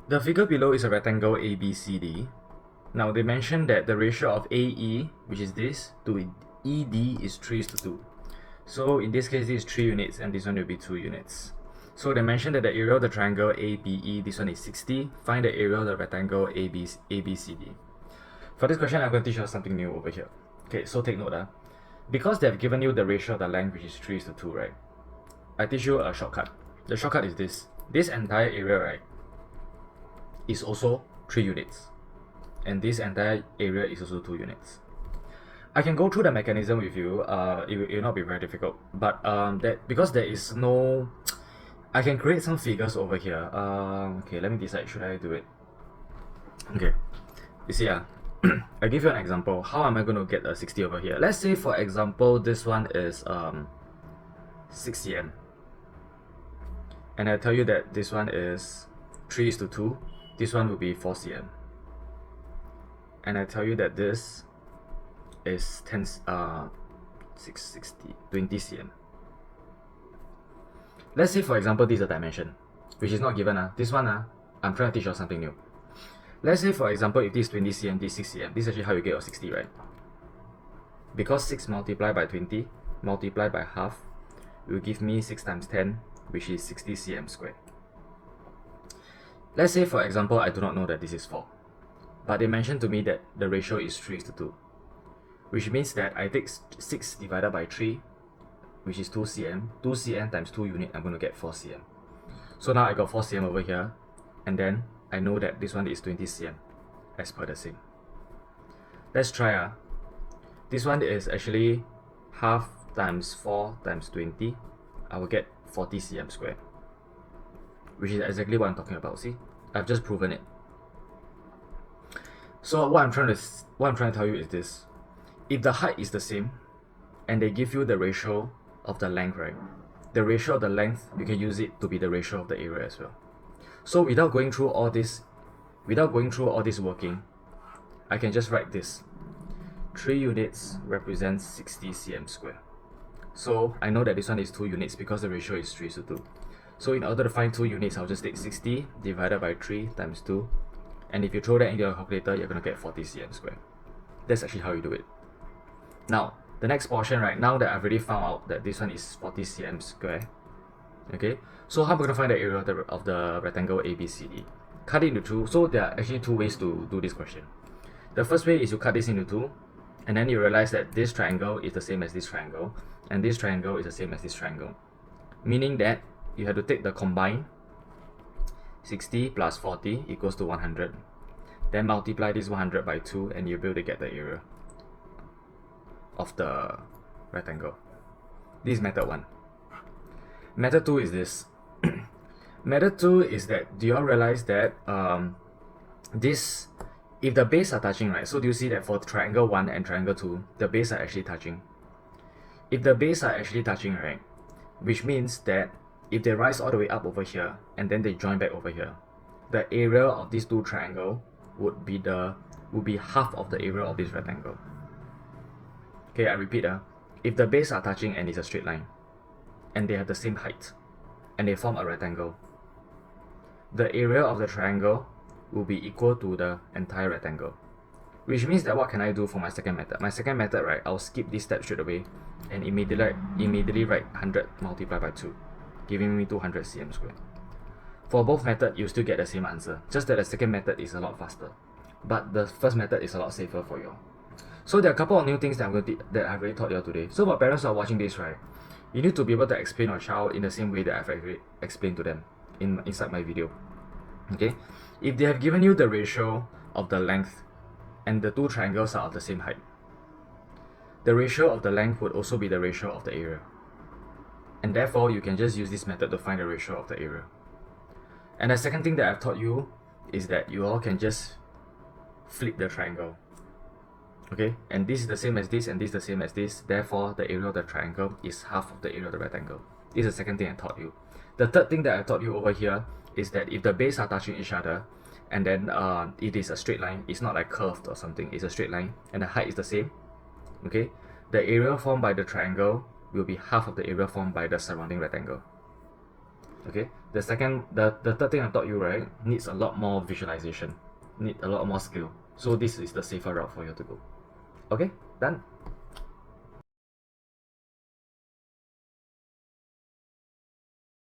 The figure below is a rectangle ABCD. Now they mentioned that the ratio of AE, which is this, to ED is 3:2. So in this case, this is 3 units and this one will be 2 units. So they mentioned that the area of the triangle ABE, this one is 60. Find the area of the rectangle ABCD. For this question, I'm going to teach you something new over here. Okay, so take note. Because they've given you the ratio of the length, which is 3:2, right? I teach you a shortcut. The shortcut is this. This entire area, right, is also 3 units. And this entire area is also 2 units. I can go through the mechanism with you. It will not be very difficult. But because there is no... I can create some figures over here. Okay, let me decide. Should I do it? Okay. You see, I give you an example. How am I going to get a 60 over here? Let's say, for example, this one is 6 cm. And I tell you that this one is 3:2. This one will be 4 cm. And I tell you that this is 20 cm. Let's say, for example, this is a dimension, which is not given. This one, I'm trying to teach you something new. Let's say, for example, if this is 20 cm, this is 6 cm, this is actually how you get your 60, right? Because 6 multiplied by 20 multiplied by half will give me 6 times 10, which is 60 cm squared. Let's say, for example, I do not know that this is 4. But they mentioned to me that the ratio is 3:2. Which means that I take 6 divided by 3, which is 2 cm. 2 cm times 2 unit, I'm going to get 4 cm. So now I got 4 cm over here. And then I know that this one is 20 cm, as per the same. Let's try. This one is actually half times 4 times 20. I will get 40 cm squared. Which is exactly what I'm talking about. See? I've just proven it. So what I'm trying to tell you is this. If the height is the same, and they give you the ratio of the length, right? The ratio of the length, you can use it to be the ratio of the area as well. So without going through all this working, I can just write this. 3 units represents 60 cm squared. So I know that this one is 2 units because the ratio is 3:2. So in order to find 2 units, I'll just take 60 divided by 3 times 2. And if you throw that into your calculator, you're going to get 40 cm squared. That's actually how you do it. Now, the next portion, right, now that I've already found out that this one is 40 cm squared, okay, so how am I going to find the area of the rectangle ABCD? Cut it into 2. So there are actually 2 ways to do this question. The first way is you cut this into 2, and then you realize that this triangle is the same as this triangle, and this triangle is the same as this triangle. Meaning that you have to take the combined 60 plus 40 equals to 100. Then multiply this 100 by 2 and you'll be able to get the area of the rectangle. This is method 1. Method 2 is this. Method 2 is that, do you all realize that if the base are touching, right? So do you see that for triangle 1 and triangle 2, the base are actually touching? If the base are actually touching, right, which means that if they rise all the way up over here and then they join back over here, the area of these 2 triangles would be half of the area of this rectangle. Okay, I repeat. If the base are touching and it's a straight line, and they have the same height, and they form a rectangle, the area of the triangle will be equal to the entire rectangle. Which means that what can I do for my second method? My second method, right, I'll skip this step straight away and immediately write 100 multiplied by 2, giving me 200 cm squared. For both methods, you still get the same answer, just that the second method is a lot faster. But the first method is a lot safer for you. So there are a couple of new things that I've already taught you today. So for parents who are watching this, right, you need to be able to explain your child in the same way that I've already explained to them inside my video. Okay? If they have given you the ratio of the length and the 2 triangles are of the same height, the ratio of the length would also be the ratio of the area. And therefore, you can just use this method to find the ratio of the area. And the second thing that I've taught you is that you all can just flip the triangle. Okay, and this is the same as this, and this is the same as this. Therefore, the area of the triangle is half of the area of the rectangle. This is the second thing I taught you. The third thing that I taught you over here is that if the base are touching each other, and then it is a straight line, it's not like curved or something, it's a straight line, and the height is the same, okay, the area formed by the triangle will be half of the area formed by the surrounding rectangle. Okay, the third thing I taught you, right, needs a lot more visualization, need a lot more skill. So this is the safer route for you to go. Okay, done.